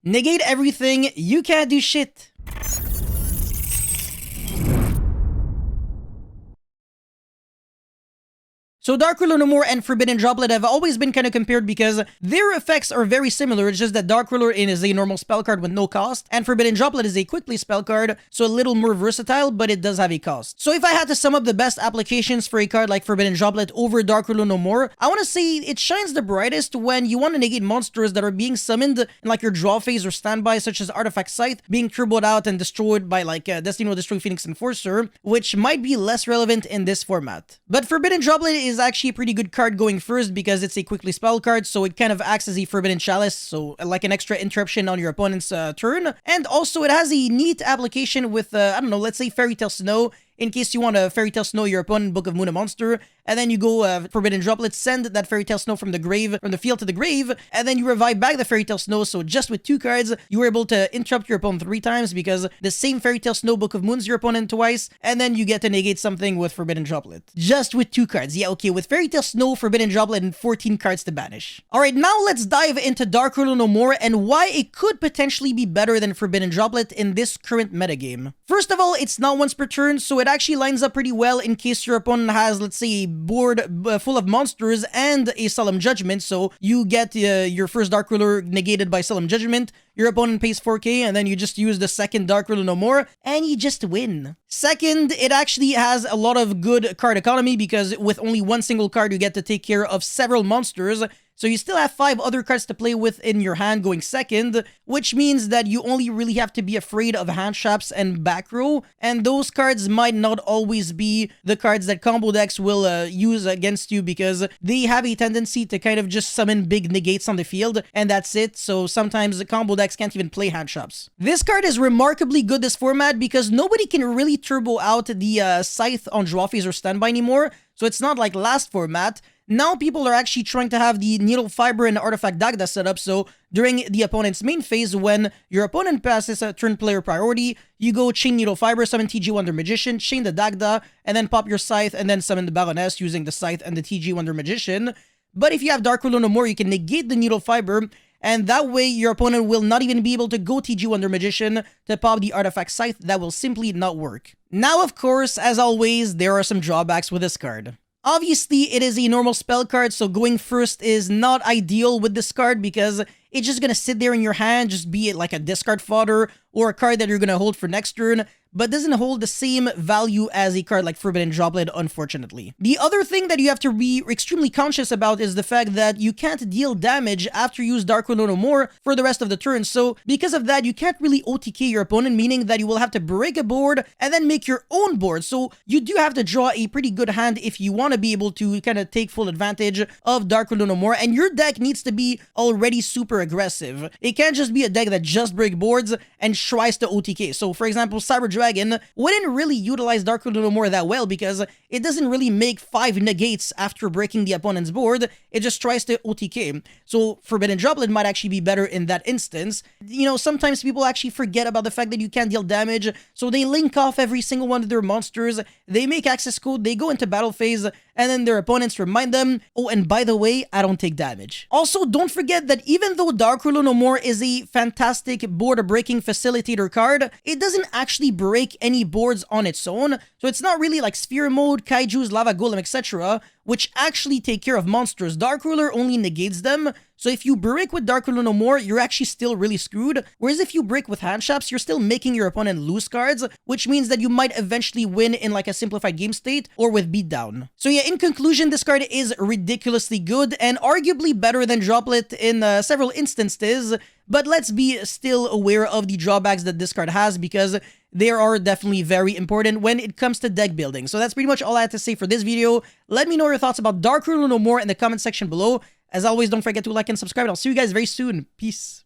Negate everything, you can't do shit. So Dark Ruler No More and Forbidden Droplet have always been kind of compared because their effects are very similar. It's just that Dark Ruler is a normal spell card with no cost, and Forbidden Droplet is a quickly spell card, so a little more versatile, but it does have a cost. So if I had to sum up the best applications for a card like Forbidden Droplet over Dark Ruler No More, I want to say it shines the brightest when you want to negate monsters that are being summoned in like your draw phase or standby, such as Artifact Scythe, being turboed out and destroyed by like Destiny will Destroy Phoenix Enforcer, which might be less relevant in this format. But Forbidden Droplet is actually a pretty good card going first because it's a quickly spell card, so it kind of acts as a Forbidden Chalice, so like an extra interruption on your opponent's turn. And also it has a neat application with, I don't know, let's say Fairy Tale Snow, in case you want to Fairy Tale Snow your opponent, Book of Moon a monster, and then you go Forbidden Droplet, send that Fairy Tale Snow from the field to the grave, and then you revive back the Fairy Tale Snow, so just with 2 cards, you were able to interrupt your opponent 3 times because the same Fairy Tale Snow Book of Moons your opponent twice, and then you get to negate something with Forbidden Droplet. Just with 2 cards. Yeah, okay, with Fairy Tale Snow, Forbidden Droplet, and 14 cards to banish. Alright, now let's dive into Dark Ruler No More and why it could potentially be better than Forbidden Droplet in this current metagame. First of all, it's not once per turn, so it actually lines up pretty well in case your opponent has, let's say, a board full of monsters and a Solemn Judgment, so you get your first Dark Ruler negated by Solemn Judgment, your opponent pays 4k, and then you just use the second Dark Ruler No More, and you just win. Second, it actually has a lot of good card economy because with only one single card, you get to take care of several monsters, so you still have 5 other cards to play with in your hand going second, which means that you only really have to be afraid of hand traps and back row, and those cards might not always be the cards that combo decks will use against you because they have a tendency to kind of just summon big negates on the field, and that's it, so sometimes the combo decks can't even play hand traps. This card is remarkably good this format because nobody can really turbo out the Scythe on draw phase or standby anymore, so it's not like last format. Now people are actually trying to have the Needle Fiber and Artifact Dagda set up, so during the opponent's main phase, when your opponent passes a turn player priority, you go chain Needle Fiber, summon TG Wonder Magician, chain the Dagda, and then pop your Scythe, and then summon the Baroness using the Scythe and the TG Wonder Magician. But if you have Dark Ruler No More, you can negate the Needle Fiber, and that way your opponent will not even be able to go TG Wonder Magician to pop the Artifact Scythe. That will simply not work. Now, of course, as always, there are some drawbacks with this card. Obviously, it is a normal spell card, so going first is not ideal with this card because it's just going to sit there in your hand, just be it like a discard fodder or a card that you're going to hold for next turn, but doesn't hold the same value as a card like Forbidden Droplet, unfortunately. The other thing that you have to be extremely conscious about is the fact that you can't deal damage after you use Dark Ruler No More for the rest of the turn, so because of that, you can't really OTK your opponent, meaning that you will have to break a board and then make your own board, so you do have to draw a pretty good hand if you want to be able to kind of take full advantage of Dark Ruler No More, and your deck needs to be already super aggressive. It can't just be a deck that just breaks boards and tries to OTK. So for example, Cyber Dragon wouldn't really utilize Dark Ruler No More that well because it doesn't really make 5 negates after breaking the opponent's board, it just tries to OTK. So Forbidden Droplet might actually be better in that instance. You know, sometimes people actually forget about the fact that you can't deal damage, so they link off every single one of their monsters, they make access code, they go into battle phase, and then their opponents remind them, oh, and by the way, I don't take damage. Also, don't forget that even though Dark Ruler No More is a fantastic board breaking facilitator card, it doesn't actually break any boards on its own, so it's not really like Sphere Mode, Kaijus, Lava Golem, etc., which actually take care of monsters. Dark Ruler only negates them, so if you break with Dark Ruler No More, you're actually still really screwed, whereas if you break with hand traps, you're still making your opponent lose cards, which means that you might eventually win in like a simplified game state or with beatdown. So yeah, in conclusion, this card is ridiculously good and arguably better than Droplet in several instances, but let's be still aware of the drawbacks that this card has because they are definitely very important when it comes to deck building. So that's pretty much all I had to say for this video. Let me know your thoughts about Dark Ruler No More in the comment section below. As always, don't forget to like and subscribe, and I'll see you guys very soon. Peace.